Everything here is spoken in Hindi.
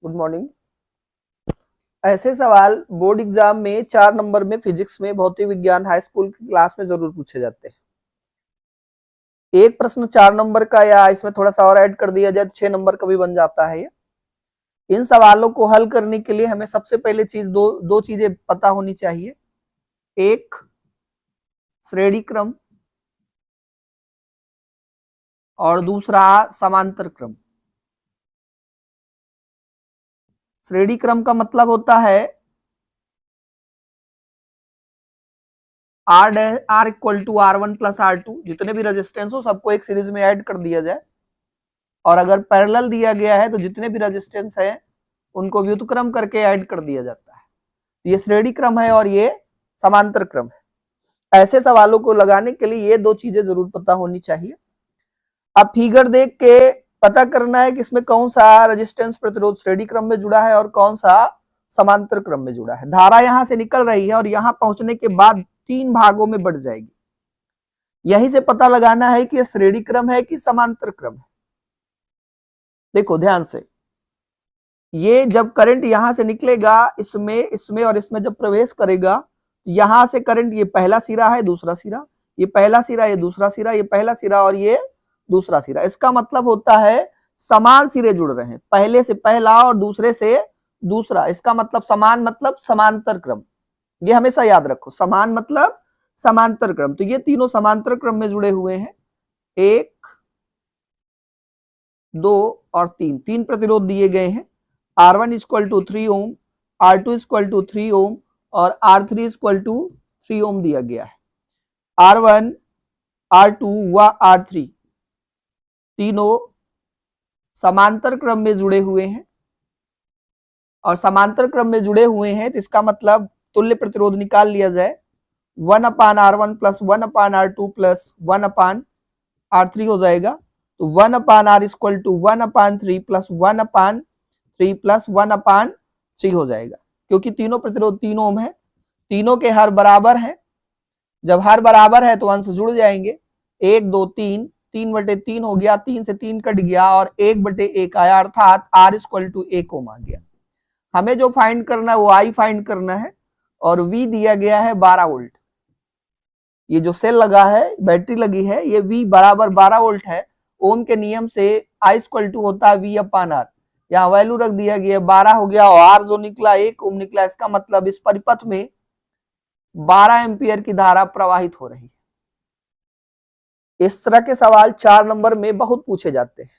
Good morning. ऐसे सवाल बोर्ड एग्जाम में 4 नंबर में फिजिक्स में भौतिक विज्ञान हाई स्कूल की क्लास में जरूर पूछे जाते हैं। एक प्रश्न 4 नंबर का या इसमें थोड़ा सा और ऐड कर दिया जाए तो 6 नंबर का भी बन जाता है। इन सवालों को हल करने के लिए हमें सबसे पहले चीज दो चीजें पता होनी चाहिए। एक श्रेणी क्रम और दूसरा समांतर क्रम। श्रेणी क्रम का मतलब होता है R equal to R1 plus R2, जितने भी रेजिस्टेंस हो सबको एक सीरीज में ऐड कर दिया जाए। और अगर पैरेलल दिया गया है तो जितने भी रेजिस्टेंस है उनको व्युत्क्रम करके ऐड कर दिया जाता है। ये श्रेणी क्रम है और ये समांतर क्रम है। ऐसे सवालों को लगाने के लिए ये दो चीजें जरूर पता होनी चाहिए। अब फिगर देख के पता करना है कि इसमें कौन सा रेजिस्टेंस प्रतिरोध श्रेणी क्रम में जुड़ा है और कौन सा समांतर क्रम में जुड़ा है। धारा यहां से निकल रही है और यहां पहुंचने के बाद 3 भागों में बढ़ जाएगी। यहीं से पता लगाना है कि यह श्रेणी क्रम है कि समांतर क्रम है। देखो ध्यान से, ये जब करंट यहां से निकलेगा इसमें और इसमें जब प्रवेश करेगा, यहां से करंट, ये पहला सिरा है, दूसरा सिरा, ये पहला सिरा, ये दूसरा सिरा, ये पहला सिरा और ये दूसरा सिरा। इसका मतलब होता है समान सिरे जुड़ रहे हैं, पहले से पहला और दूसरे से दूसरा। इसका मतलब समान मतलब समांतर क्रम। ये हमेशा याद रखो, समान मतलब समांतर क्रम। तो ये तीनों समांतर क्रम में जुड़े हुए हैं। 1, 2 और 3 प्रतिरोध दिए गए हैं। R1 equal to 3 ohm, R2 equal to 3 ohm और R3 इक्वल टू 3 ओम दिया गया है। R1, R2 व R3 तीनों समांतर क्रम में जुड़े हुए हैं और समांतर क्रम में जुड़े हुए हैं तो इसका मतलब तुल्य प्रतिरोध निकाल लिया जाए। 1/R1 plus 1/R2 plus 1/R3 हो जाएगा। तो 1/R equal to 1/3 plus 1/3 plus 1/3 हो जाएगा, क्योंकि तीनों प्रतिरोध 3 ओम है, तीनों के हर बराबर है। जब हर बराबर है तो अंश जुड़ जाएंगे। 1, 2, 3, 3/3 हो गया, 3 से 3 कट गया और 1/1 आया, अर्थात R इक्वल टू 1 ओम आ गया। हमें जो फाइंड करना है वो I फाइंड करना है और V दिया गया है 12 वोल्ट। ये जो सेल लगा है, बैटरी लगी है, ये V बराबर 12 वोल्ट है। ओम के नियम से I इक्वल टू होता है V/R। यहाँ वैल्यू रख दिया गया, 12 हो गया और R जो निकला 1 ओम निकला। इसका मतलब इस परिपथ में 12 एम्पियर की धारा प्रवाहित हो रही है। इस तरह के सवाल 4 नंबर में बहुत पूछे जाते हैं।